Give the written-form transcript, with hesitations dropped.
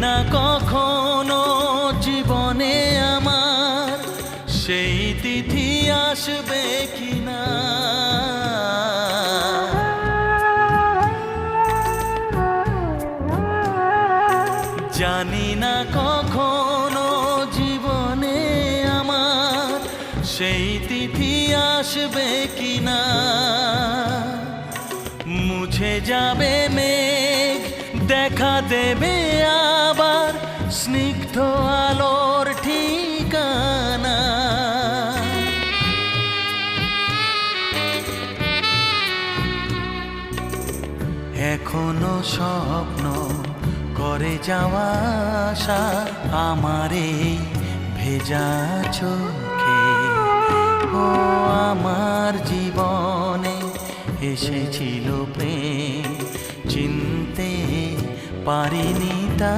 না কখনো জীবনে আমার সেই তিথি আসবে কিনা। জানি না কখনো জীবনে আমার সেই তিথি আসবে কিনা। মুছে যাবে মেঘ, দেখা দেবে আবার স্নিগ্ধ আলোর ঠিকানা। এখনো স্বপ্ন করে যাওয়া আশা আমার এই ভেজা চোখে। ও আমার জীবনে এসেছিল প্রেম, চিনতে পারিনি তা।